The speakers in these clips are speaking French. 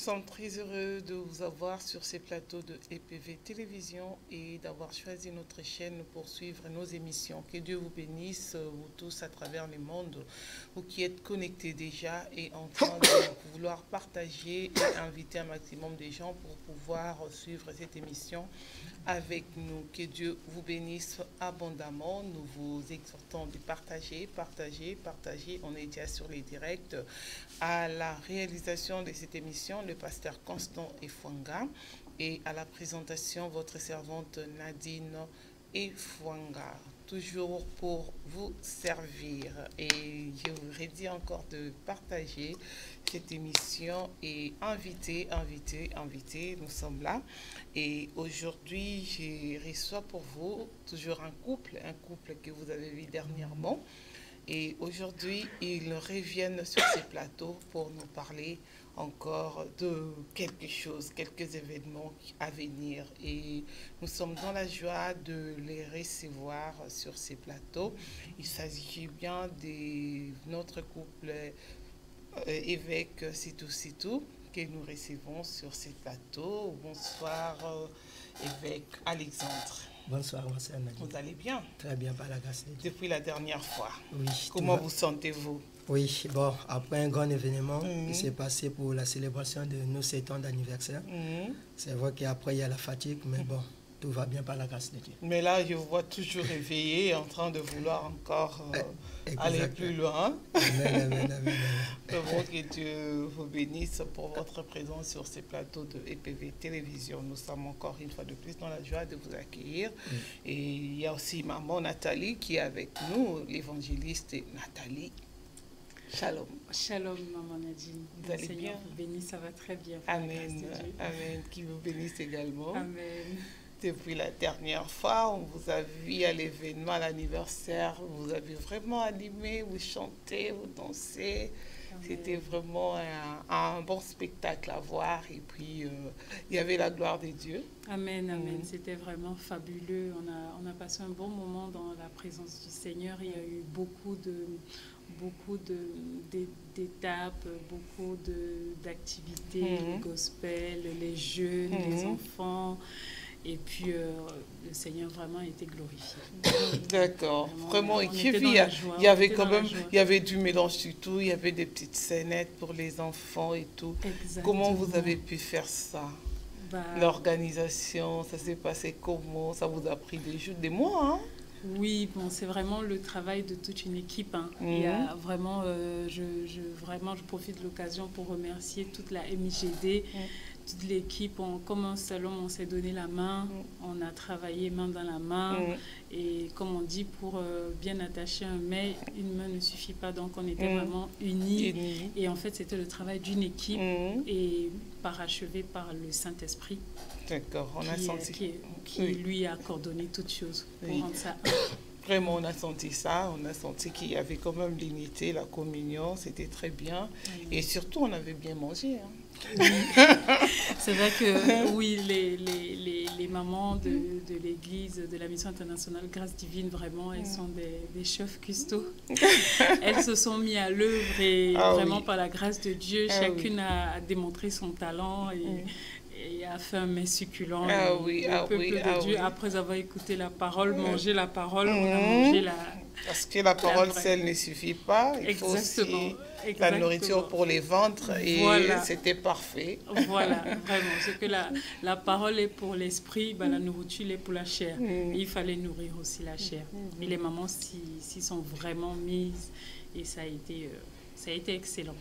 sommes très heureux de vous avoir sur ces plateaux de EPV Télévision et d'avoir choisi notre chaîne pour suivre nos émissions. Que Dieu vous bénisse, vous tous à travers le monde, vous qui êtes connectés déjà et en train de vouloir partager et inviter un maximum de gens pour pouvoir suivre cette émission avec nous. Que Dieu vous bénisse abondamment. Nous vous exhortons de partager. On est déjà sur les directs. À la réalisation de cette émission, le pasteur Constant Efwanga et à la présentation, votre servante Nadine Efwanga. Toujours pour vous servir. Et je vous redis encore de partager cette émission et inviter. Nous sommes là. Et aujourd'hui, je reçois pour vous toujours un couple que vous avez vu dernièrement. Et aujourd'hui, ils reviennent sur ces plateaux pour nous parler encore de quelque chose, quelques événements à venir. Et nous sommes dans la joie de les recevoir sur ces plateaux. Il s'agit bien de notre couple évêque Sitou que nous recevons sur ces plateaux. Bonsoir, évêque Alexandre. Bonsoir, monsieur Nadine. Vous allez bien? Très bien, par la grâce de Dieu. Depuis la dernière fois. Oui. Comment vous sentez-vous? Oui, bon, après un grand événement qui s'est passé pour la célébration de nos 7 ans d'anniversaire, c'est vrai qu'après il y a la fatigue, mais bon, tout va bien par la grâce de Dieu. Mais là, je vous vois toujours réveillé, en train de vouloir encore aller plus loin. Amen. Vraiment que Dieu vous bénisse pour votre présence sur ces plateaux de EPV Télévision. Nous sommes encore une fois de plus dans la joie de vous accueillir. Et il y a aussi maman Nathalie qui est avec nous, l'évangéliste Nathalie. Shalom. Shalom, maman Nadine. Vous allez Seigneur bien? vous bénisse, ça va très bien. Amen. Amen. Qui vous bénisse également. Amen. Depuis la dernière fois, on vous a vu à l'événement, à l'anniversaire, vous avez vraiment animé, vous chantez, vous dansez. C'était vraiment un bon spectacle à voir. Et puis, il y avait la gloire de Dieu. Amen. C'était vraiment fabuleux. On a passé un bon moment dans la présence du Seigneur. Il y a eu beaucoup d'étapes, beaucoup d'activités, le gospel, les jeunes, les enfants. Et puis, le Seigneur vraiment a été glorifié. D'accord. Vraiment, il y avait quand même, il y avait du mélange sur tout, il y avait des petites scénettes pour les enfants et tout. Exactement. Comment vous avez pu faire ça? L'organisation, ça s'est passé comment? Ça vous a pris des mois, hein? Oui, bon, c'est vraiment le travail de toute une équipe. Hein. Il y a vraiment, je profite de l'occasion pour remercier toute la MIGD, toute l'équipe. Comme un seul homme, on s'est donné la main, on a travaillé main dans la main. Et comme on dit, pour bien attacher un mais, une main ne suffit pas. Donc, on était vraiment unis. Et en fait, c'était le travail d'une équipe et parachevé par le Saint-Esprit. D'accord, on a senti. Qui lui a coordonné toutes choses pour rendre ça. Vraiment, on a senti ça. On a senti qu'il y avait quand même l'unité, la communion. C'était très bien. Et surtout, on avait bien mangé. Hein. C'est vrai que oui, les mamans de l'église, de la mission internationale Grâce Divine, vraiment, elles sont des chefs custaux. Elles se sont mises à l'œuvre et vraiment par la grâce de Dieu, chacune a démontré son talent et a fait un mets succulent. Le peuple de Dieu, après avoir écouté la parole, mangé la parole, on a mangé la... Parce que la parole seule ne suffit pas. Il faut aussi la nourriture pour les ventres. Et c'était parfait. Voilà, vraiment. C'est que la parole est pour l'esprit, la nourriture est pour la chair. Et il fallait nourrir aussi la chair. Et les mamans s'y sont vraiment mises. Et ça a été excellent.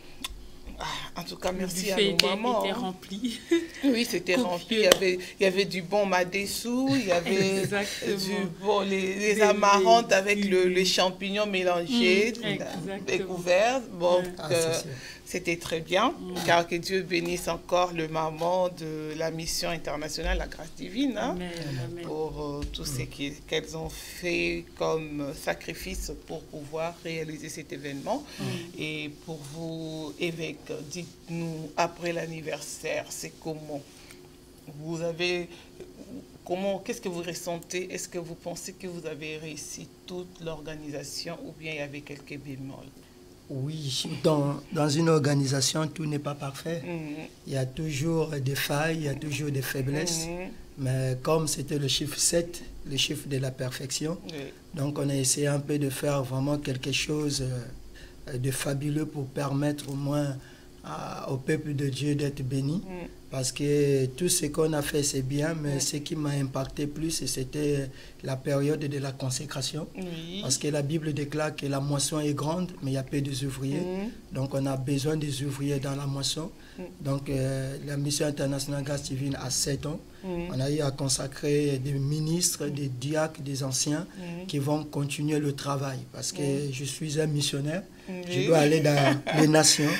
En tout cas, merci à nos mamans. Était rempli. Oui, c'était rempli. Il y avait du bon madessou, il y avait les amarantes avec les champignons mélangés, découverts. Bon, c'était très bien, car que Dieu bénisse encore le maman de la mission internationale, la Grâce Divine, hein, pour tout ce qu'elles ont fait comme sacrifice pour pouvoir réaliser cet événement. Et pour vous, évêque, dites-nous, après l'anniversaire, c'est comment? Qu'est-ce que vous ressentez? Est-ce que vous pensez que vous avez réussi toute l'organisation ou bien il y avait quelques bémols? Oui, dans une organisation, tout n'est pas parfait. Il y a toujours des failles, il y a toujours des faiblesses. Mais comme c'était le chiffre 7, le chiffre de la perfection, donc on a essayé un peu de faire vraiment quelque chose de fabuleux pour permettre au moins au peuple de Dieu d'être béni. Parce que tout ce qu'on a fait, c'est bien, mais ce qui m'a impacté plus, c'était la période de la consécration. Parce que la Bible déclare que la moisson est grande, mais il y a peu d'ouvriers. Donc on a besoin des ouvriers dans la moisson. Donc la mission internationale Grâce Divine a 7 ans. On a eu à consacrer des ministres, des diacres, des anciens qui vont continuer le travail. Parce que je suis un missionnaire. Je dois aller dans les nations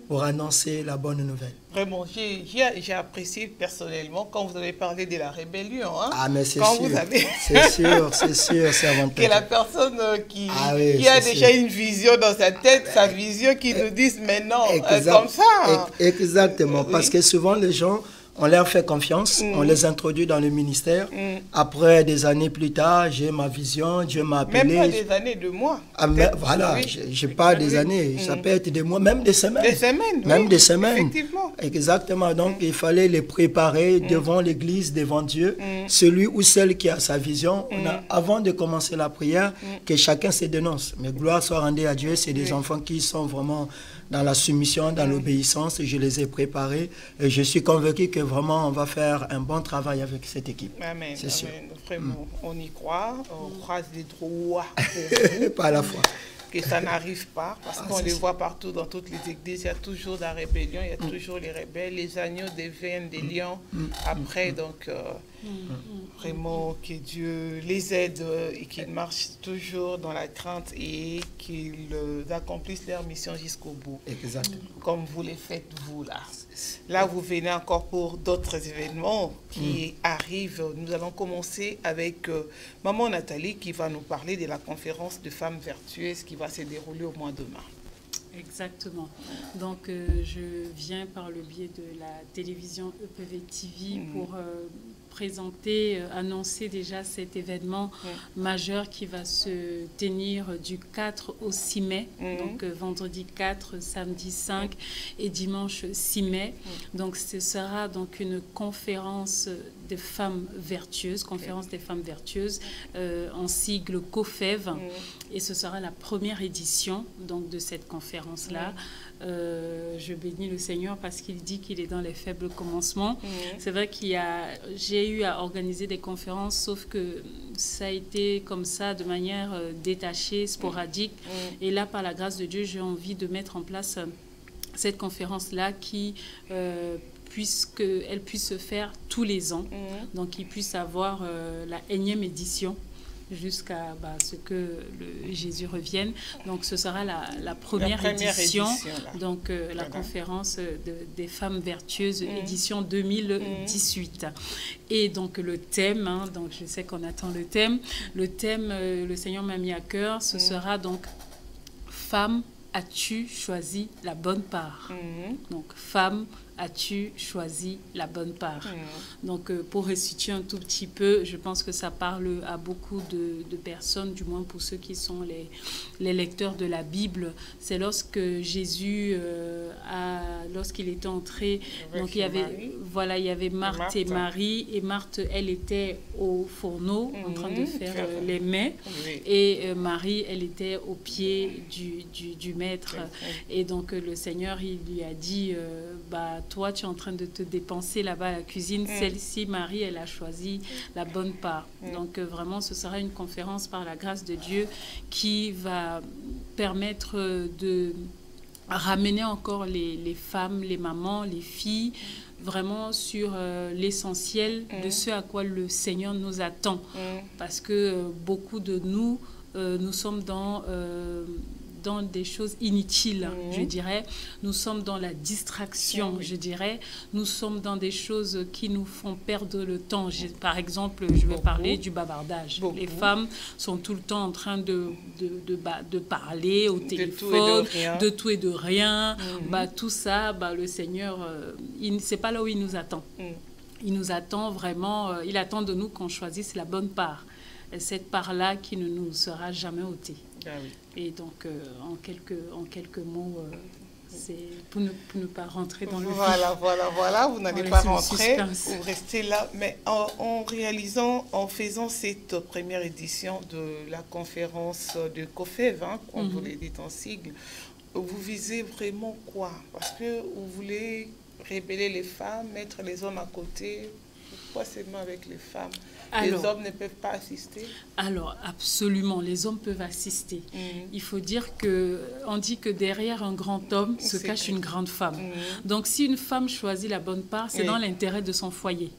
pour annoncer la bonne nouvelle. Vraiment, j'ai apprécié personnellement quand vous avez parlé de la rébellion. Hein? Ah, mais c'est sûr. C'est sûr, c'est avantageux. Que la personne qui a déjà une vision dans sa tête, sa vision qui nous dise maintenant, comme ça. Hein? Exactement, parce que souvent les gens, on leur fait confiance, on les introduit dans le ministère. Après, des années plus tard, j'ai ma vision, Dieu m'a appelé. Même pas des années, de mois. Ah, voilà, je parle des années, ça peut être des mois, même des semaines. Des semaines, même des semaines. Effectivement. Exactement, donc il fallait les préparer devant l'Église, devant Dieu. Celui ou celle qui a sa vision, avant de commencer la prière, que chacun se dénonce. Mais gloire soit rendue à Dieu, c'est des enfants qui sont vraiment dans la soumission, dans l'obéissance. Je les ai préparés et je suis convaincu que vraiment on va faire un bon travail avec cette équipe. Amen. C'est sûr. Vraiment, on y croit, on croise les droits par la foi. Que ça n'arrive pas, parce qu'on les voit partout dans toutes les églises, il y a toujours la rébellion, il y a toujours les rebelles, les agneaux deviennent des lions après, donc vraiment que Dieu les aide et qu'ils marchent toujours dans la crainte et qu'ils accomplissent leur mission jusqu'au bout. Exactement. Comme vous les faites vous là. Là, vous venez encore pour d'autres événements qui arrivent. Nous allons commencer avec Maman Nathalie qui va nous parler de la conférence de femmes vertueuses qui va se dérouler au mois de mars. Exactement. Donc, je viens par le biais de la télévision EPV TV pour présenter, annoncer déjà cet événement majeur qui va se tenir du 4 au 6 mai. Donc, vendredi 4, samedi 5 et dimanche 6 mai. Donc, ce sera donc une conférence des femmes vertueuses, conférence des femmes vertueuses, en sigle COFEV. Et ce sera la première édition donc, de cette conférence-là. Je bénis le Seigneur parce qu'il dit qu'il est dans les faibles commencements. C'est vrai j'ai eu à organiser des conférences, sauf que ça a été comme ça, de manière détachée, sporadique. Et là, par la grâce de Dieu, j'ai envie de mettre en place cette conférence-là qui... puisqu'elle puisse se faire tous les ans, donc il puisse avoir la 1e édition jusqu'à ce que Jésus revienne. Donc ce sera la première édition donc la conférence des femmes vertueuses, édition 2018. Et donc le thème, donc je sais qu'on attend le thème, le Seigneur m'a mis à cœur, ce sera donc « Femme, as-tu choisi la bonne part ?» Donc « Femme, as-tu choisi la bonne part ?» Donc, pour resituer un tout petit peu, je pense que ça parle à beaucoup de personnes, du moins pour ceux qui sont les lecteurs de la Bible. C'est lorsque Jésus, lorsqu'il était entré, donc il y avait Marthe et Marie. Et Marthe, elle était au fourneau en train de faire les mets. Et Marie, elle était au pied du maître. Et donc, le Seigneur, il lui a dit, toi, tu es en train de te dépenser là-bas à la cuisine. Celle-ci, Marie, elle a choisi la bonne part. Donc, vraiment, ce sera une conférence par la grâce de Dieu qui va permettre de ramener encore les femmes, les mamans, les filles, vraiment sur l'essentiel de ce à quoi le Seigneur nous attend. Parce que beaucoup de nous, nous sommes dans des choses inutiles, je dirais. Nous sommes dans la distraction, je dirais. Nous sommes dans des choses qui nous font perdre le temps. Par exemple, je vais parler du bavardage. Les femmes sont tout le temps en train de parler au téléphone, de tout et de rien. Tout ça, le Seigneur, c'est pas là où il nous attend. Il nous attend vraiment, il attend de nous qu'on choisisse la bonne part. cette part-là qui ne nous sera jamais ôtée. Ah oui. Et donc, en quelques mots, c'est pour ne pas rentrer dans le vif. Voilà, vous n'allez pas rentrer, vous restez là. Mais en faisant cette première édition de la conférence de COFEV, comme vous l'avez dit en sigle, vous visez vraiment quoi? Parce que vous voulez rébeller les femmes, mettre les hommes à côté. Pourquoi seulement avec les femmes? Les hommes ne peuvent pas assister? Alors, absolument, les hommes peuvent assister. Il faut dire on dit que derrière un grand homme se cache une grande femme. Donc, si une femme choisit la bonne part, c'est dans l'intérêt de son foyer.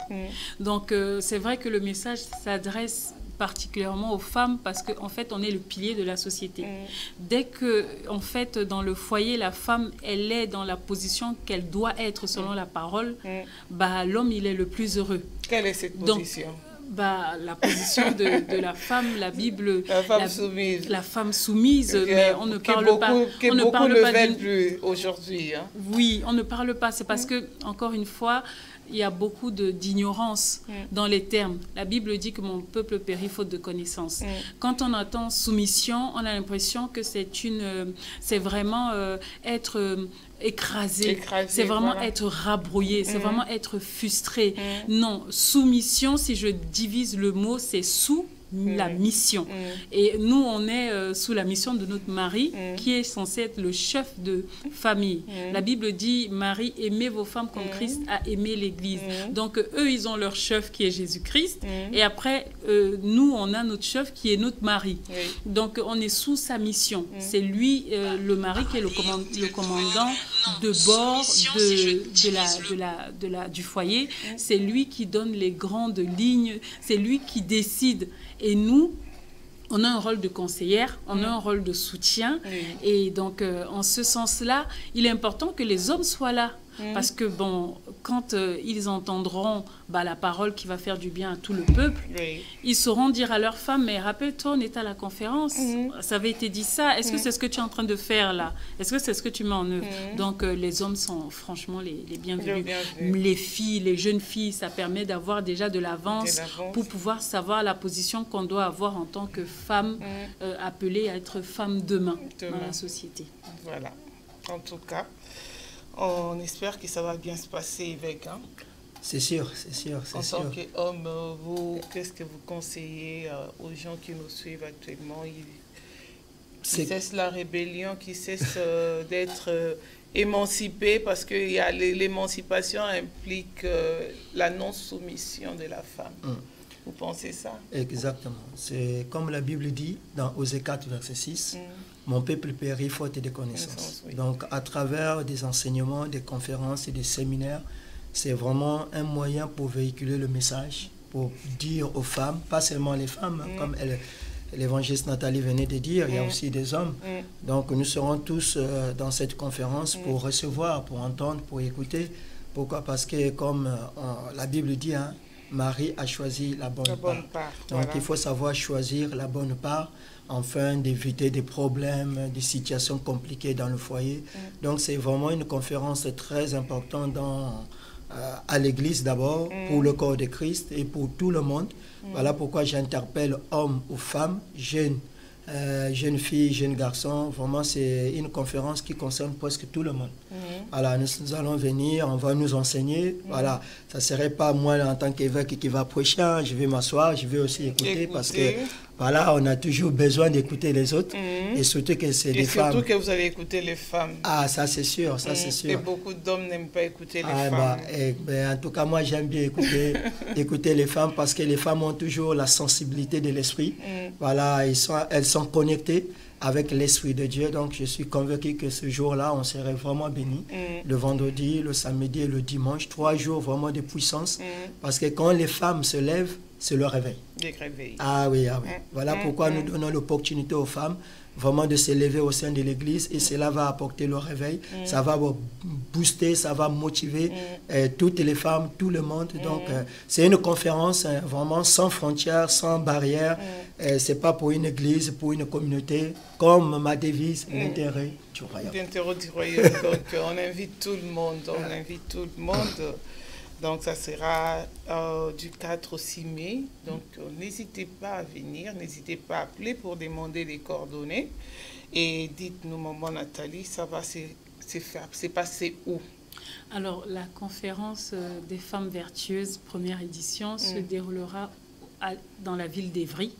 Donc, c'est vrai que le message s'adresse particulièrement aux femmes parce qu'en fait, on est le pilier de la société. Dès que, en fait, dans le foyer, la femme, elle est dans la position qu'elle doit être selon la parole, l'homme, il est le plus heureux. Quelle est cette position? La position de la femme, la Bible, la femme soumise. La femme soumise, mais on ne parle pas. On ne parle pas plus aujourd'hui. Oui, on ne parle pas. C'est parce que, encore une fois, il y a beaucoup d'ignorance dans les termes. La Bible dit que mon peuple périt faute de connaissance. Quand on entend soumission, on a l'impression que c'est vraiment être écrasé, c'est vraiment être rabrouillé, c'est vraiment être frustré. Non, soumission, si je divise le mot, c'est sous la mission. Et nous, on est sous la mission de notre mari, qui est censé être le chef de famille. La Bible dit, Marie, aimez vos femmes comme Christ a aimé l'Église. Donc, eux, ils ont leur chef qui est Jésus-Christ. Et après, nous, on a notre chef qui est notre mari. Donc, on est sous sa mission. C'est lui, le mari, qui est le commandant de bord du foyer. C'est lui qui donne les grandes lignes. C'est lui qui décide. Et nous, on a un rôle de conseillère, on a un rôle de soutien. Et donc, en ce sens-là, il est important que les hommes soient là. Parce que, bon, quand ils entendront la parole qui va faire du bien à tout le peuple, ils sauront dire à leurs femmes, mais rappelle-toi, on était à la conférence, ça avait été dit ça, est-ce que c'est ce que tu es en train de faire là? Est-ce que c'est ce que tu mets en œuvre? Donc, les hommes sont franchement les bienvenus. Les filles, les jeunes filles, ça permet d'avoir déjà de l'avance pour pouvoir savoir la position qu'on doit avoir en tant que femme appelée à être femme demain dans la société. Voilà, en tout cas. On espère que ça va bien se passer avec. C'est sûr, c'est sûr. En tant qu'homme, qu'est-ce que vous conseillez aux gens qui nous suivent actuellement, qui cessent la rébellion, qui cessent d'être émancipés, parce que l'émancipation implique la non-soumission de la femme. Vous pensez ça? Exactement. C'est comme la Bible dit dans Osée 4, verset 6, mon peuple périt faute de connaissances. Donc, à travers des enseignements, des conférences et des séminaires, c'est vraiment un moyen pour véhiculer le message, pour dire aux femmes, pas seulement les femmes, comme l'évangéliste Nathalie venait de dire, il y a aussi des hommes. Donc, nous serons tous dans cette conférence pour recevoir, pour entendre, pour écouter. Pourquoi? Parce que, comme la Bible dit, Marie a choisi la bonne part. Donc, il faut savoir choisir la bonne part afin d'éviter des problèmes, des situations compliquées dans le foyer. Donc, c'est vraiment une conférence très importante à l'Église d'abord, pour le corps de Christ et pour tout le monde. Voilà pourquoi j'interpelle hommes ou femmes, jeunes filles, jeunes garçons. Vraiment, c'est une conférence qui concerne presque tout le monde. Voilà, nous allons venir, on va nous enseigner. Voilà, ça ne serait pas moi en tant qu'évêque qui va prêcher, je vais m'asseoir, je vais aussi écouter. Parce que voilà, on a toujours besoin d'écouter les autres. Et surtout que c'est des femmes. Et surtout que vous allez écouter les femmes. Ah, ça c'est sûr, ça c'est sûr. Et beaucoup d'hommes n'aiment pas écouter les femmes. En tout cas, moi j'aime bien écouter les femmes, parce que les femmes ont toujours la sensibilité de l'esprit. Voilà, elles sont connectées avec l'Esprit de Dieu. Donc, je suis convaincu que ce jour-là, on serait vraiment béni. Le vendredi, le samedi et le dimanche, 3 jours vraiment de puissance. Parce que quand les femmes se lèvent, c'est le réveil. Ah oui. Voilà pourquoi nous donnons l'opportunité aux femmes vraiment de se lever au sein de l'Église, et cela va apporter le réveil. Ça va booster, ça va motiver toutes les femmes, tout le monde. Donc, c'est une conférence vraiment sans frontières, sans barrières. C'est pas pour une église, pour une communauté, comme ma devise, l'intérêt du royaume. L'intérêt du royaume. Donc, on invite tout le monde, Donc, ça sera du 4 au 6 mai. Donc, n'hésitez pas à venir, n'hésitez pas à appeler pour demander les coordonnées. Et dites-nous, maman Nathalie, ça va se passer où? Alors, la conférence des femmes vertueuses, première édition, se déroulera dans la ville d'Évry,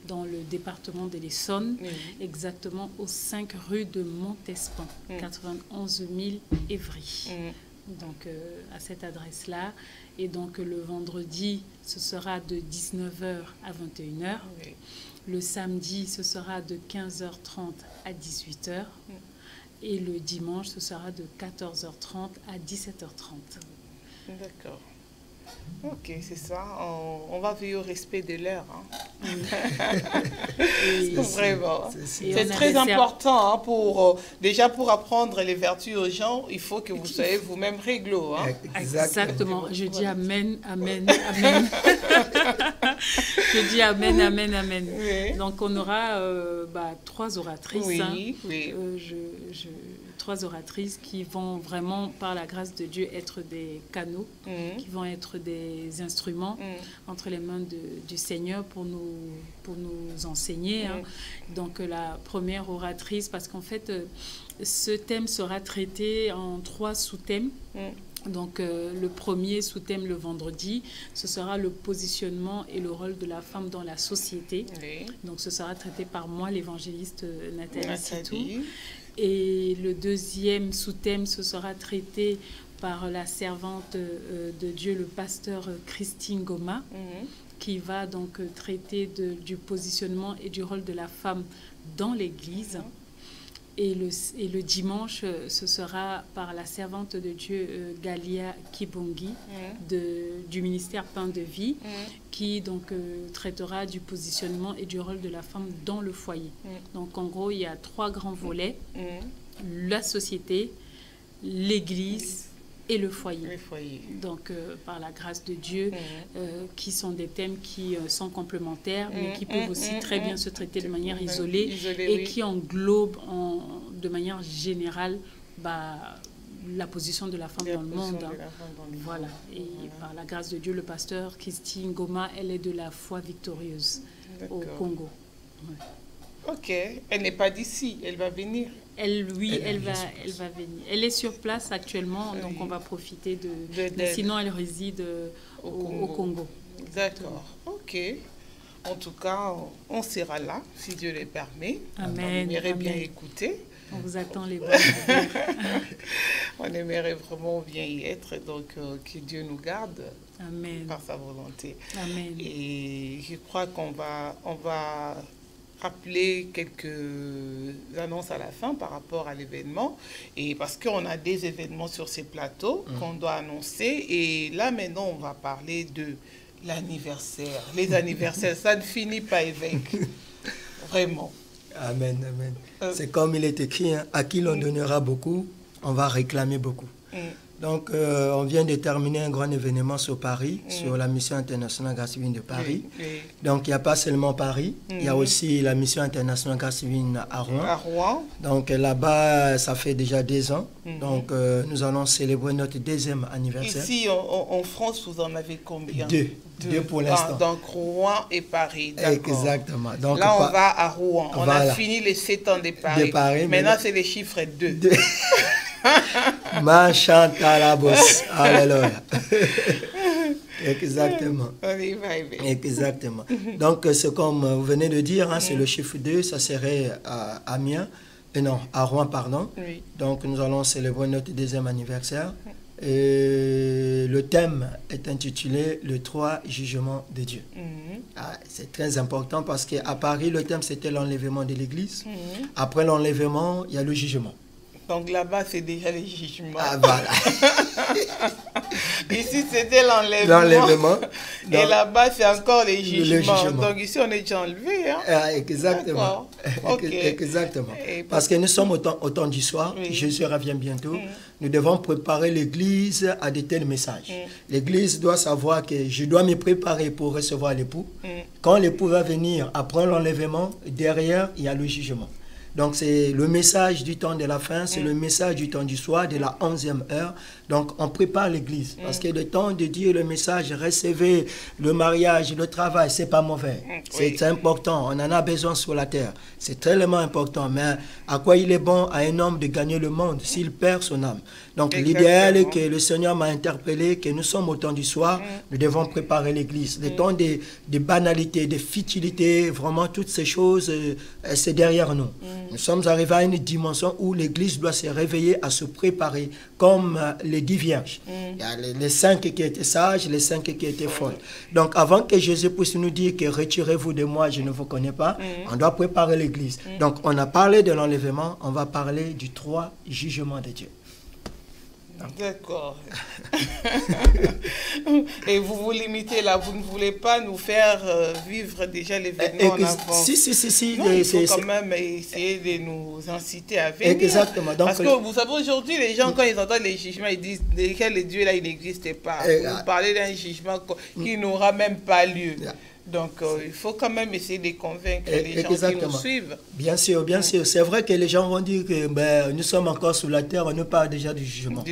dans le département de l'Essonne, exactement aux 5 rue de Montespan, 91 000 Évry. Donc, à cette adresse-là. Et donc, le vendredi, ce sera de 19h à 21h. Le samedi, ce sera de 15h30 à 18h. Et le dimanche, ce sera de 14h30 à 17h30. D'accord. Ok, c'est ça. On va veiller au respect de l'heure. Hein. Vraiment. C'est très important hein, déjà pour apprendre les vertus aux gens. Il faut que vous soyez vous-même réglo. Hein. Exactement. Je dis amen, amen, amen. Je dis amen, amen, amen. Oui. Donc on aura 3 oratrices. Oui, hein. Oui. 3 oratrices qui vont vraiment, par la grâce de Dieu, être des canaux, qui vont être des instruments entre les mains du Seigneur pour nous enseigner. Hein. Donc la première oratrice, parce qu'en fait, ce thème sera traité en 3 sous-thèmes. Donc le premier sous-thème le vendredi, ce sera le positionnement et le rôle de la femme dans la société. Oui. Donc ce sera traité par moi, l'évangéliste Nathalie Sitou. Et le deuxième sous-thème, ce sera traité par la servante de Dieu, le pasteur Christine Goma, qui va donc traiter du positionnement et du rôle de la femme dans l'Église. Et le dimanche, ce sera par la servante de Dieu, Galia Kibongi, du ministère Pain de Vie, qui donc traitera du positionnement et du rôle de la femme dans le foyer. Donc en gros, il y a 3 grands volets, la société, l'Église et le foyer. Donc par la grâce de Dieu, qui sont des thèmes qui sont complémentaires, mais qui peuvent aussi très bien se traiter de manière isolée et qui englobent de manière générale la position de la femme dans le monde. Voilà. Et par la grâce de Dieu, le pasteur Christine Goma, elle est de la foi victorieuse au Congo. Ok, elle n'est pas d'ici, elle va venir. Elle va venir. Elle est sur place actuellement, donc on va profiter mais sinon, elle réside au Congo. D'accord, ok. En tout cas, on sera là, si Dieu le permet. Amen. On aimerait bien écouter. On vous attend les bonnes. On aimerait vraiment bien y être, donc que Dieu nous garde. Amen. Par sa volonté. Amen. Et je crois qu'on va rappeler quelques annonces à la fin par rapport à l'événement, et parce qu'on a des événements sur ces plateaux qu'on doit annoncer, et là maintenant on va parler de l'anniversaire. Les anniversaires, ça ne finit pas, évêque. Vraiment. Amen, amen. C'est comme il est écrit, hein, à qui l'on donnera beaucoup, on va réclamer beaucoup. Donc, on vient de terminer un grand événement sur Paris, sur la mission internationale Grâce Divine de Paris. Donc, il n'y a pas seulement Paris, il y a aussi la mission internationale Grâce Divine à Rouen. À Rouen. Donc, là-bas, ça fait déjà 2 ans. Donc, nous allons célébrer notre 2e anniversaire. Ici, en France, vous en avez combien? 2 pour l'instant. Donc, Rouen et Paris. Exactement. Donc, là, on va à Rouen. On a fini les 7 ans de Paris. Maintenant, c'est les chiffres 2. Machantalabos. Alléluia. Exactement. Exactement. Donc, c'est comme vous venez de dire, hein, c'est le chiffre 2, ça serait à Amiens, à Rouen, pardon. Oui. Donc, nous allons célébrer notre 2e anniversaire. Et le thème est intitulé « Le 3 jugements de Dieu ». C'est très important parce qu'à Paris, le thème, c'était l'enlèvement de l'Église. Après l'enlèvement, il y a le jugement. Donc là-bas, c'est déjà les jugements. Ah, voilà. Ici, c'était l'enlèvement. Et là-bas, c'est encore les jugements. Donc ici, on est déjà enlevé. Hein? Ah, exactement. Exactement. Parce que nous sommes au temps du soir. Jésus revient bientôt. Nous devons préparer l'Église à de tels messages. L'Église doit savoir que je dois me préparer pour recevoir l'époux. Quand l'époux va venir après l'enlèvement, derrière, il y a le jugement. Donc c'est le message du temps de la fin, c'est le message du temps du soir, de la 11e heure. Donc on prépare l'église. Parce que le temps de dire le message, recevoir le mariage, le travail, c'est pas mauvais. C'est important, on en a besoin sur la terre. C'est tellement important. Mais à quoi il est bon à un homme de gagner le monde s'il perd son âme? Donc l'idéal est que le Seigneur m'a interpellé, que nous sommes au temps du soir, nous devons préparer l'église. Le temps des banalités, des futilités, vraiment toutes ces choses, c'est derrière nous. Nous sommes arrivés à une dimension où l'église doit se réveiller, à se préparer comme les 10 vierges. Il y a les 5 qui étaient sages, les 5 qui étaient folles. Donc avant que Jésus puisse nous dire que retirez-vous de moi, je ne vous connais pas, on doit préparer l'église. Donc on a parlé de l'enlèvement, on va parler du 3 jugements de Dieu. D'accord. Et vous vous limitez là, vous ne voulez pas nous faire vivre déjà l'événement en avance. Si. Non, il faut quand même essayer de nous inciter à venir. Exactement. Donc, parce que vous savez, aujourd'hui, les gens, quand ils entendent les jugements, ils disent que le Dieu là, il n'existe pas. Vous parlez d'un jugement qui n'aura même pas lieu. Donc, il faut quand même essayer de convaincre les gens qui nous suivent. Bien sûr, bien sûr. C'est vrai que les gens vont dire que nous sommes encore sur la terre, on nous parle déjà du jugement.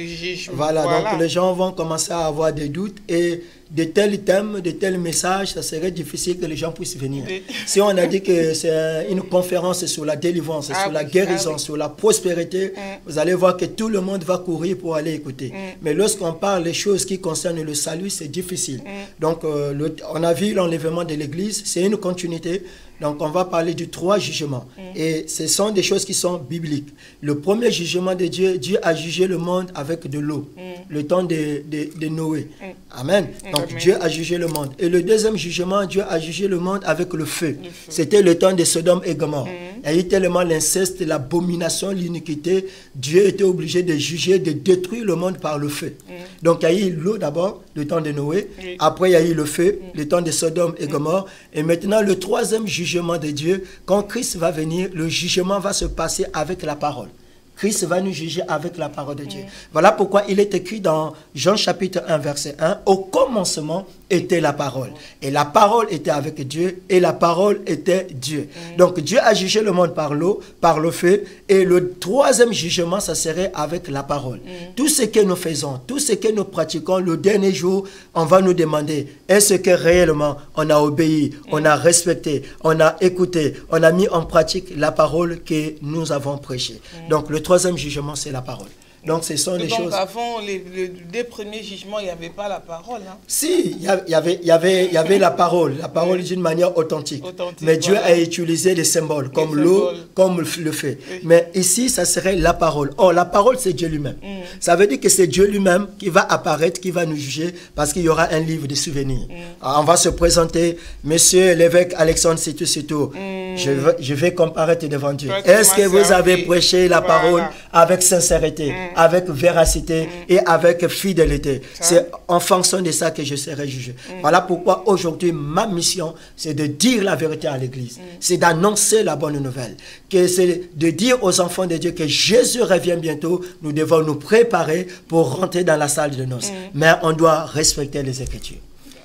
Voilà, donc les gens vont commencer à avoir des doutes et de tels thèmes, de tels messages, ça serait difficile que les gens puissent venir. Si on a dit que c'est une conférence sur la délivrance, sur la guérison, sur la prospérité, vous allez voir que tout le monde va courir pour aller écouter. Mais lorsqu'on parle des choses qui concernent le salut, c'est difficile. Donc, on a vu l'enlèvement de l'Église, c'est une continuité. Donc, on va parler du 3 jugements. Et ce sont des choses qui sont bibliques. Le premier jugement de Dieu, Dieu a jugé le monde avec de l'eau, le temps de Noé. Amen. Donc, Dieu a jugé le monde. Et le deuxième jugement, Dieu a jugé le monde avec le feu. C'était le temps de Sodome et Gomorrhe. Il y a eu tellement l'inceste, l'abomination, l'iniquité. Dieu était obligé de juger, de détruire le monde par le feu. Donc, il y a eu l'eau d'abord, le temps de Noé. Après, il y a eu le feu, le temps de Sodome et Gomorrhe. Et maintenant, le troisième jugement de Dieu, quand Christ va venir, le jugement va se passer avec la parole. Christ va nous juger avec la parole de Dieu. Voilà pourquoi il est écrit dans Jean chapitre 1, verset 1, « Au commencement était la parole. Et la parole était avec Dieu, et la parole était Dieu. » Donc Dieu a jugé le monde par l'eau, par le feu, et le troisième jugement, ça serait avec la parole. Tout ce que nous faisons, tout ce que nous pratiquons, le dernier jour, on va nous demander, est-ce que réellement on a obéi, on a respecté, on a écouté, on a mis en pratique la parole que nous avons prêchée. Donc le troisième jugement, c'est la parole. Donc, ce sont des choses... Donc, avant les deux premiers jugements, il n'y avait pas la parole. Hein? Si, il y avait la parole d'une manière authentique. Mais Dieu a utilisé des symboles, comme l'eau, comme le feu. Mais ici, ça serait la parole. Or, la parole, c'est Dieu lui-même. Ça veut dire que c'est Dieu lui-même qui va apparaître, qui va nous juger, parce qu'il y aura un livre de souvenirs. On va se présenter, Monsieur l'évêque Alexandre Sitou, je vais comparaître devant Dieu. Est-ce que vous avez prêché la parole avec sincérité, avec véracité et avec fidélité? C'est en fonction de ça que je serai jugé. Voilà pourquoi aujourd'hui, ma mission, c'est de dire la vérité à l'Église. C'est d'annoncer la bonne nouvelle. C'est de dire aux enfants de Dieu que Jésus revient bientôt. Nous devons nous préparer pour rentrer dans la salle de noces. Mais on doit respecter les Écritures.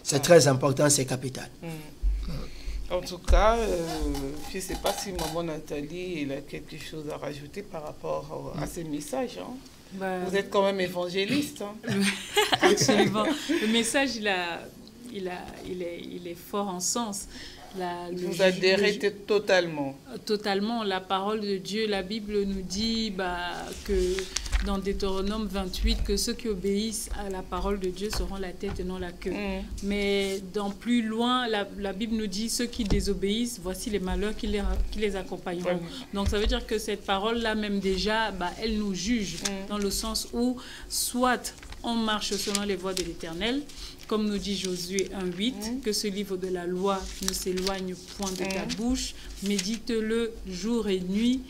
C'est très important, c'est capital. En tout cas, je ne sais pas si maman Nathalie a quelque chose à rajouter par rapport à ces messages. Hein. Vous êtes quand même évangéliste. Hein. Absolument. Le message, il est fort en sens. Vous adhérez totalement. Totalement. La parole de Dieu, la Bible nous dit que dans Deutéronome 28, que ceux qui obéissent à la parole de Dieu seront la tête et non la queue. Mais dans plus loin, la Bible nous dit ceux qui désobéissent, voici les malheurs qui les accompagneront. Donc ça veut dire que cette parole-là, même déjà, elle nous juge dans le sens où soit on marche selon les voies de l'Éternel, comme nous dit Josué 1,8, que ce livre de la loi ne s'éloigne point de ta bouche, médite-le jour et nuit,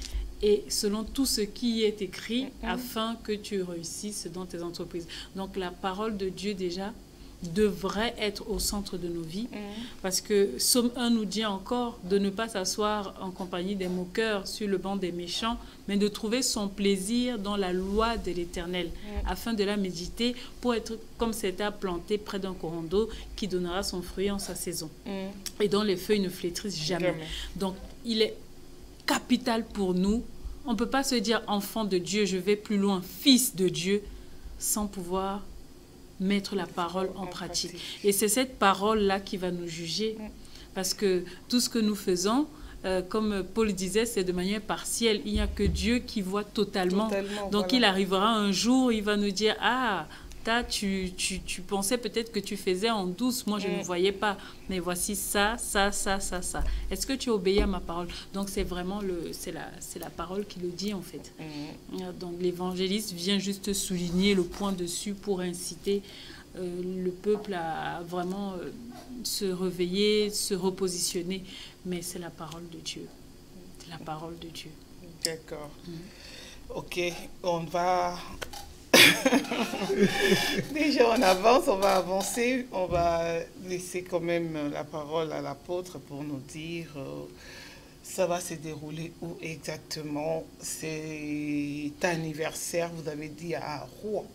et selon tout ce qui y est écrit, afin que tu réussisses dans tes entreprises. Donc la parole de Dieu déjà devrait être au centre de nos vies, parce que Psaume 1 nous dit encore de ne pas s'asseoir en compagnie des moqueurs sur le banc des méchants, mais de trouver son plaisir dans la loi de l'Éternel, afin de la méditer pour être comme cet arbre planté près d'un courant d'eau qui donnera son fruit en sa saison, et dont les feuilles ne flétrissent jamais. Donc il est capital pour nous. On ne peut pas se dire enfant de Dieu, je vais plus loin, fils de Dieu, sans pouvoir mettre la parole en pratique. Et c'est cette parole-là qui va nous juger. Parce que tout ce que nous faisons, comme Paul disait, c'est de manière partielle. Il n'y a que Dieu qui voit totalement. Donc il arrivera un jour, il va nous dire, ah, tu pensais peut-être que tu faisais en douce, moi je ne voyais pas, mais voici ça. Est-ce que tu obéis à ma parole? Donc c'est vraiment c'est la parole qui le dit en fait. Donc l'évangéliste vient juste souligner le point dessus pour inciter le peuple à vraiment se réveiller, se repositionner, mais c'est la parole de Dieu. C'est la parole de Dieu. D'accord. Ok, on va... Déjà, on avance, on va avancer, on va laisser quand même la parole à l'apôtre pour nous dire ça va se dérouler où exactement. C'est anniversaire, vous avez dit à Rouen.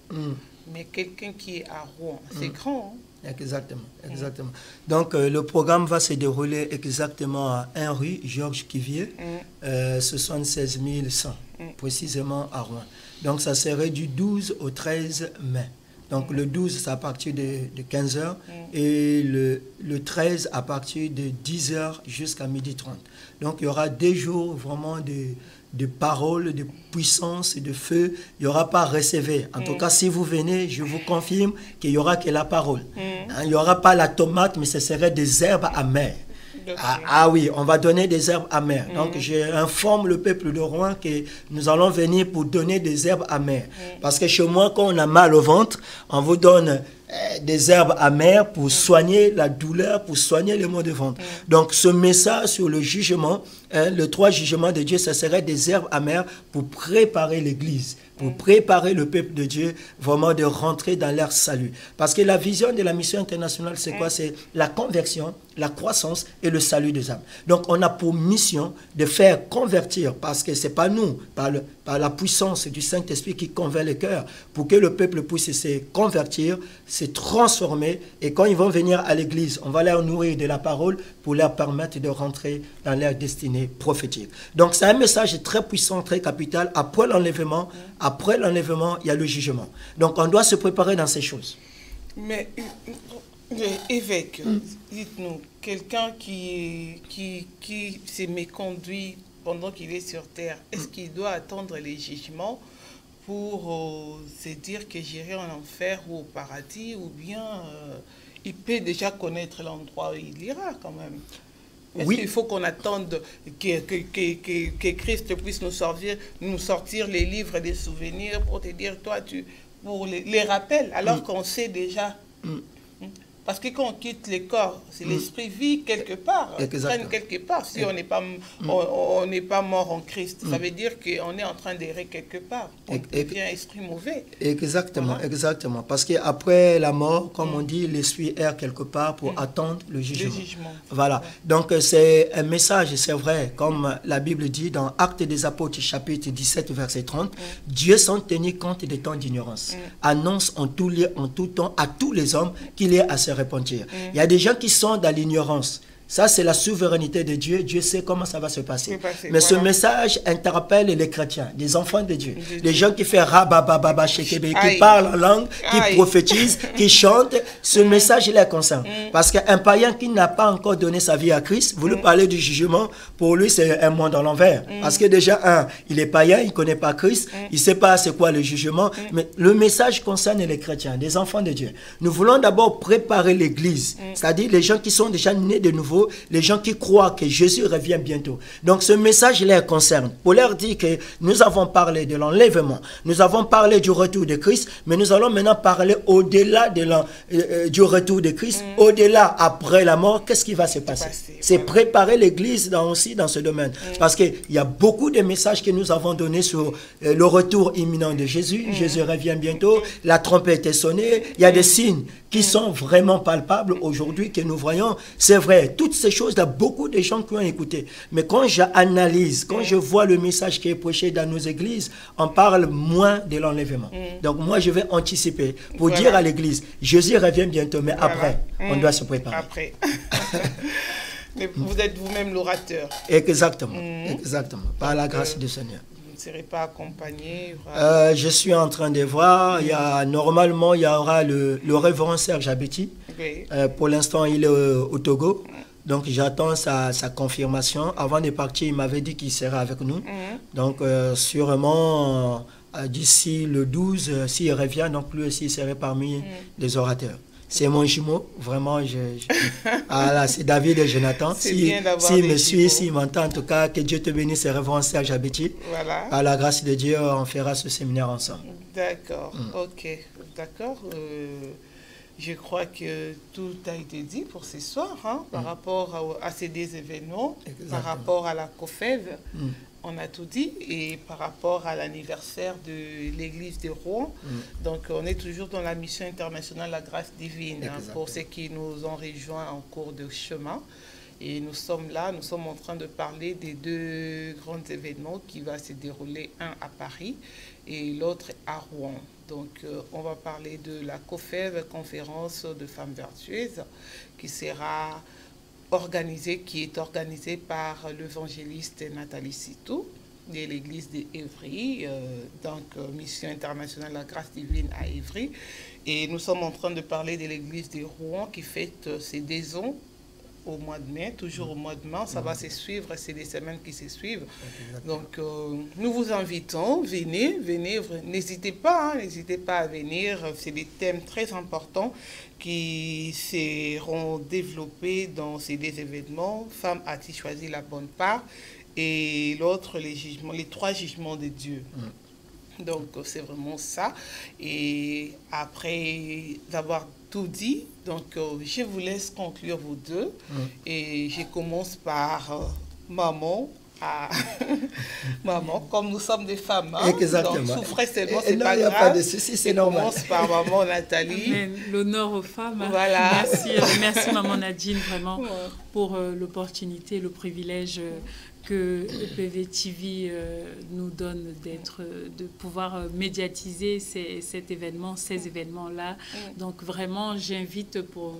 Mais quelqu'un qui est à Rouen, c'est grand. Hein? Exactement. Donc, le programme va se dérouler exactement à 1 rue Georges Cuvier, 76 100, précisément à Rouen. Donc, ça serait du 12 au 13 mai. Donc, le 12, c'est à partir de 15h et le 13 à partir de 10h jusqu'à 12h30. Donc, il y aura 2 jours vraiment de paroles, de puissance et de feu. Il n'y aura pas recevé. En tout cas, si vous venez, je vous confirme qu'il n'y aura que la parole. Il n'y aura pas la tomate, mais ce serait des herbes amères. Ah oui, on va donner des herbes amères. Donc, j'informe le peuple de Rouen que nous allons venir pour donner des herbes amères. Parce que chez moi, quand on a mal au ventre, on vous donne des herbes amères pour soigner la douleur, pour soigner les maux de ventre. Donc, ce message sur le jugement, le 3 jugements de Dieu, ça serait des herbes amères pour préparer l'Église, pour préparer le peuple de Dieu vraiment de rentrer dans leur salut. Parce que la vision de la mission internationale, c'est quoi? C'est la conversion, la croissance et le salut des âmes. Donc, on a pour mission de faire convertir, parce que ce n'est pas nous, par la puissance du Saint-Esprit qui convainc le cœur, pour que le peuple puisse se convertir, se transformer, et quand ils vont venir à l'église, on va leur nourrir de la parole pour leur permettre de rentrer dans leur destinée prophétique. Donc, c'est un message très puissant, très capital. Après l'enlèvement, il y a le jugement. Donc, on doit se préparer dans ces choses. Mais, évêque, dites-nous, quelqu'un qui s'est méconduit pendant qu'il est sur terre, est-ce qu'il doit attendre les jugements pour se dire que j'irai en enfer ou au paradis, ou bien il peut déjà connaître l'endroit où il ira quand même? Est-ce qu'il faut qu'on attende que Christ puisse nous sortir les livres des souvenirs pour te dire, toi, pour les rappels, alors qu'on sait déjà? Parce que quand on quitte le corps, c'est l'esprit vit quelque part, traîne quelque part. Si on n'est pas mort en Christ, ça veut dire qu'on est en train d'errer quelque part. On devient esprit mauvais. Exactement. Parce qu'après la mort, comme on dit, l'esprit erre quelque part pour attendre le jugement. Voilà. Donc c'est un message, c'est vrai, comme la Bible dit dans Actes des Apôtres, chapitre 17, verset 30, Dieu sans tenir compte des temps d'ignorance, annonce en tout temps à tous les hommes qu'il est à se repentir. Il y a des gens qui sont dans l'ignorance. Ça, c'est la souveraineté de Dieu. Dieu sait comment ça va se passer. Mais ce message interpelle les chrétiens, les enfants de Dieu. Les gens qui font rabababa shekebe, qui parlent en langue, qui prophétisent, qui chantent. Ce message, il est concerne. Parce qu'un païen qui n'a pas encore donné sa vie à Christ, vous lui parlez du jugement, pour lui, c'est un monde dans l'envers. Parce que déjà, il est païen, il ne connaît pas Christ, il ne sait pas c'est quoi le jugement. Mais le message concerne les chrétiens, les enfants de Dieu. Nous voulons d'abord préparer l'Église, c'est-à-dire les gens qui sont déjà nés de nouveau, les gens qui croient que Jésus revient bientôt. Donc ce message les concerne. Pour leur dire que nous avons parlé de l'enlèvement, nous avons parlé du retour de Christ, mais nous allons maintenant parler au-delà du retour de Christ, au-delà après la mort, qu'est-ce qui va se passer? C'est préparer l'Église aussi dans ce domaine. Parce qu'il y a beaucoup de messages que nous avons donnés sur le retour imminent de Jésus. Jésus revient bientôt, la trompette est sonnée, il y a des signes qui sont vraiment palpables aujourd'hui que nous voyons. C'est vrai, toutes ces choses, il y a beaucoup de gens qui ont écouté. Mais quand j'analyse, quand je vois le message qui est prêché dans nos églises, on parle moins de l'enlèvement. Donc moi, je vais anticiper pour dire à l'église, Jésus revient bientôt, mais après, on doit se préparer. Après. Vous êtes vous-même l'orateur. Exactement, exactement, par la grâce du Seigneur. Vous ne serez pas accompagné? Je suis en train de voir, normalement il y aura le révérend Serge Abeti. Oui. Pour l'instant il est au Togo. Donc j'attends sa confirmation. Avant de partir, il m'avait dit qu'il serait avec nous. Donc sûrement d'ici le 12, s'il revient, donc lui aussi il serait parmi les orateurs. C'est mon jumeau, vraiment. Voilà, c'est David et Jonathan. S'il me suit, s'il m'entend, en tout cas, que Dieu te bénisse et révérend Serge Abeti. Voilà. Par la grâce de Dieu, on fera ce séminaire ensemble. D'accord, ok, d'accord. Je crois que tout a été dit pour ce soir, hein, par rapport à ces deux événements, par rapport à la COFEV, on a tout dit, et par rapport à l'anniversaire de l'église de Rouen. Donc on est toujours dans la mission internationale La Grâce Divine, hein, pour ceux qui nous ont rejoints en cours de chemin. Et nous sommes là, nous sommes en train de parler des deux grands événements qui vont se dérouler, un à Paris et l'autre à Rouen. Donc, on va parler de la COFEV, Conférence de femmes vertueuses, qui sera organisée, par l'évangéliste Nathalie Sitou de l'église d'Évry, donc Mission internationale La Grâce Divine à Évry. Et nous sommes en train de parler de l'église de Rouen qui fête ses 2 ans au mois de mai, toujours au mois de mai, ça va se suivre, c'est des semaines qui se suivent. Donc, nous vous invitons, venez, n'hésitez pas à venir, c'est des thèmes très importants qui seront développés dans ces 2 événements. Femme a-t-il choisi la bonne part? Et l'autre, les 3 jugements de Dieu. Donc, c'est vraiment ça. Et après avoir tout dit, donc je vous laisse conclure vous deux. Et je commence par maman. Maman, comme nous sommes des femmes, hein, donc souffrez seulement, c'est pas grave. Pas de souci, c'est normal. Commence par maman Nathalie. L'honneur aux femmes. Voilà. Merci maman Nadine, vraiment, pour l'opportunité, le privilège que EPV TV nous donne de pouvoir médiatiser ces événements-là. Donc vraiment, j'invite pour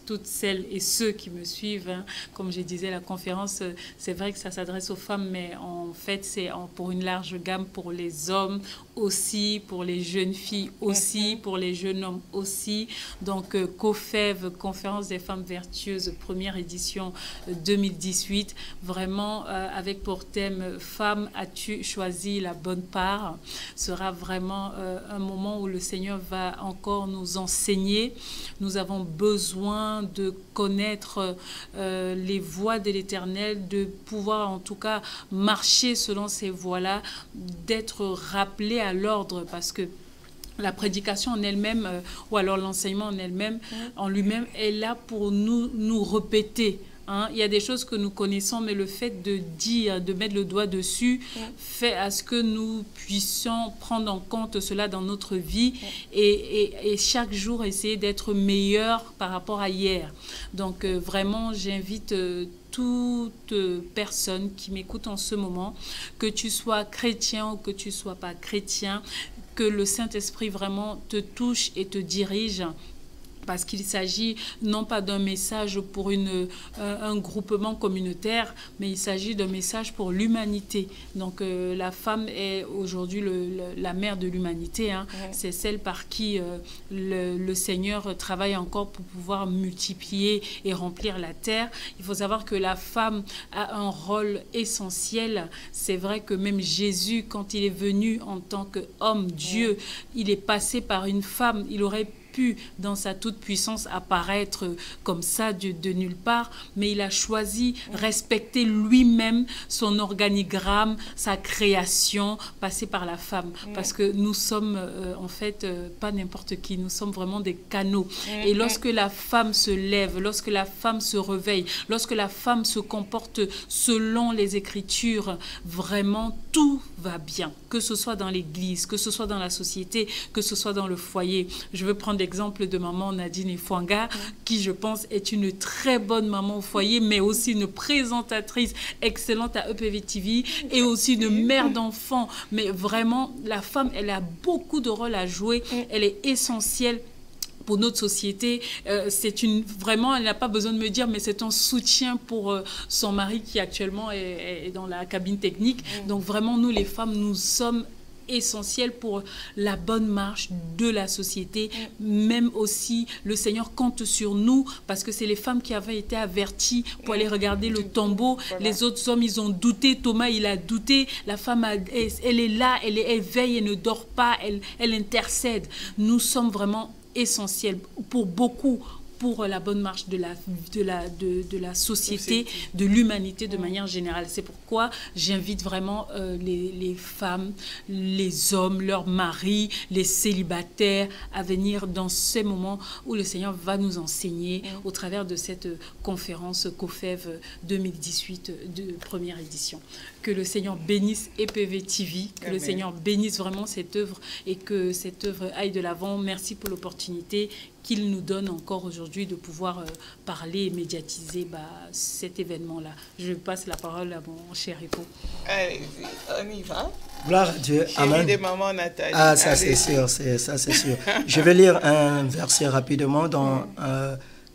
toutes celles et ceux qui me suivent, hein, comme je disais, la conférence, c'est vrai que ça s'adresse aux femmes, mais en fait, c'est pour une large gamme, pour les hommes aussi, pour les jeunes filles aussi, pour les jeunes hommes aussi. Donc, COFEV, Conférence des femmes vertueuses, première édition 2018, vraiment avec pour thème « Femme, as-tu choisi la bonne part ?» sera vraiment un moment où le Seigneur va encore nous enseigner. Nous avons besoin de connaître les voies de l'Éternel, de pouvoir en tout cas marcher selon ces voies-là, d'être rappelé à l'ordre, parce que la prédication en elle-même, ou alors l'enseignement en elle-même, en lui-même, est là pour nous répéter. Hein, il y a des choses que nous connaissons, mais le fait de dire, de mettre le doigt dessus, fait à ce que nous puissions prendre en compte cela dans notre vie et chaque jour essayer d'être meilleur par rapport à hier. Donc vraiment, j'invite toute personne qui m'écoute en ce moment, que tu sois chrétien ou que tu ne sois pas chrétien, que le Saint-Esprit vraiment te touche et te dirige, parce qu'il s'agit non pas d'un message pour un groupement communautaire, mais il s'agit d'un message pour l'humanité. Donc la femme est aujourd'hui la mère de l'humanité, hein. C'est celle par qui le Seigneur travaille encore pour pouvoir multiplier et remplir la terre. Il faut savoir que la femme a un rôle essentiel. C'est vrai que même Jésus, quand il est venu en tant qu'homme, Dieu, il est passé par une femme. Il aurait pu, dans sa toute-puissance, apparaître comme ça de nulle part, mais il a choisi respecter lui-même son organigramme, sa création, passer par la femme, parce que nous sommes en fait pas n'importe qui, nous sommes vraiment des canaux. Et lorsque la femme se lève, lorsque la femme se réveille, lorsque la femme se comporte selon les Écritures, vraiment tout va bien, que ce soit dans l'église, que ce soit dans la société, que ce soit dans le foyer. Je veux prendre l'exemple de maman Nadine Efouanga, qui je pense est une très bonne maman au foyer, mais aussi une présentatrice excellente à EPV TV et aussi une mère d'enfants. Mais vraiment, la femme, elle a beaucoup de rôles à jouer, elle est essentielle pour notre société. Vraiment, elle n'a pas besoin de me dire, mais c'est un soutien pour son mari qui actuellement est dans la cabine technique. Donc vraiment, nous les femmes, nous sommes essentiel pour la bonne marche de la société. Même aussi, le Seigneur compte sur nous parce que c'est les femmes qui avaient été averties pour aller regarder le tombeau. Voilà. Les autres hommes, ils ont douté. Thomas, il a douté. La femme, elle est là, elle veille, elle ne dort pas, elle intercède. Nous sommes vraiment essentiels pour beaucoup, pour la bonne marche de la société, de l'humanité de manière générale. C'est pourquoi j'invite vraiment les femmes, les hommes, leurs maris, les célibataires à venir dans ces moments où le Seigneur va nous enseigner au travers de cette conférence COFEV 2018 de première édition. Que le Seigneur bénisse EPV TV, que le Seigneur bénisse vraiment cette œuvre et que cette œuvre aille de l'avant. Merci pour l'opportunité qu'il nous donne encore aujourd'hui de pouvoir parler et médiatiser cet événement-là. Je passe la parole à mon cher époux. Allez, on y va. Gloire à Dieu. Amen. Des mamans, Nathalie. Ah, ça c'est sûr, ça c'est sûr. Je vais lire un verset rapidement dans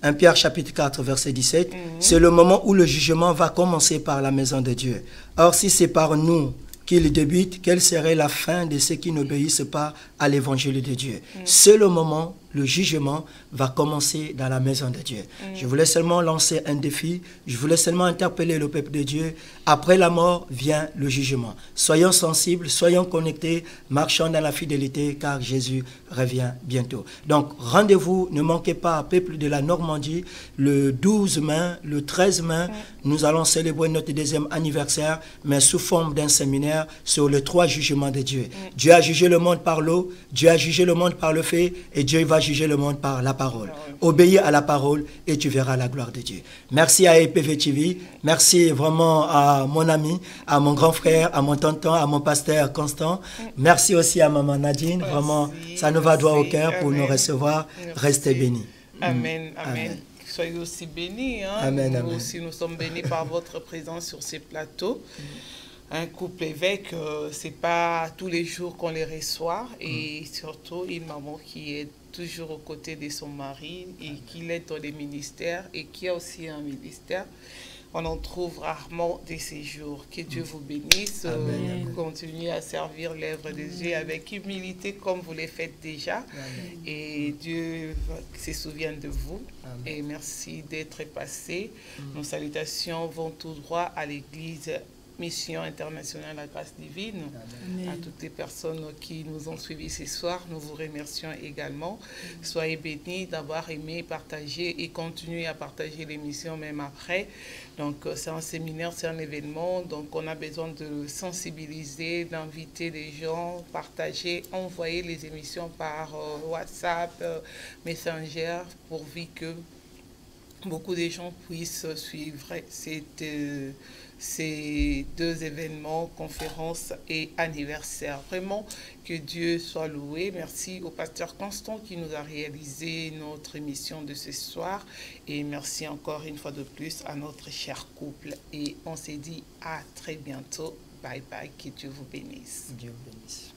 1 Pierre chapitre 4, verset 17. C'est le moment où le jugement va commencer par la maison de Dieu. Or, si c'est par nous qu'il débute, quelle serait la fin de ceux qui n'obéissent pas à l'évangile de Dieu? C'est le moment, le jugement va commencer dans la maison de Dieu. Je voulais seulement lancer un défi, je voulais seulement interpeller le peuple de Dieu. Après la mort vient le jugement. Soyons sensibles, soyons connectés, marchons dans la fidélité car Jésus revient bientôt. Donc rendez-vous, ne manquez pas, peuple de la Normandie, le 12 mai, le 13 mai, nous allons célébrer notre 2e anniversaire, mais sous forme d'un séminaire sur les 3 jugements de Dieu. Dieu a jugé le monde par l'eau, Dieu a jugé le monde par le feu et Dieu va juger le monde par la parole. Obéis à la parole et tu verras la gloire de Dieu. Merci à EPV TV, merci vraiment à mon ami, à mon grand frère, à mon tonton, à mon pasteur Constant. Merci aussi à maman Nadine, vraiment ça nous va droit au cœur pour nous recevoir. Restez bénis. Amen, amen. Soyez aussi bénis. Hein? Amen, nous amen. aussi, nous sommes bénis par votre présence sur ces plateaux. Un couple évêque, c'est pas tous les jours qu'on les reçoit et surtout une maman qui est toujours aux côtés de son mari et qui l'aide dans les ministères et qui a aussi un ministère. On en trouve rarement de ces jours. Que Dieu vous bénisse. Continuez à servir l'œuvre de Dieu avec humilité comme vous le faites déjà. Amen. Et Dieu se souvient de vous. Amen. Et merci d'être passé. Nos salutations vont tout droit à l'Église Mission internationale La Grâce Divine. Amen. À toutes les personnes qui nous ont suivis ce soir, nous vous remercions également. Soyez bénis d'avoir aimé, partagé et continuer à partager l'émission même après. Donc c'est un séminaire, c'est un événement, donc on a besoin de sensibiliser, d'inviter les gens, partager, envoyer les émissions par WhatsApp, Messenger, pourvu que beaucoup de gens puissent suivre ces 2 événements, conférences et anniversaires. Vraiment, que Dieu soit loué. Merci au pasteur Constant qui nous a réalisé notre émission de ce soir. Et merci encore une fois de plus à notre cher couple. Et on s'est dit à très bientôt. Bye bye, que Dieu vous bénisse. Dieu vous bénisse.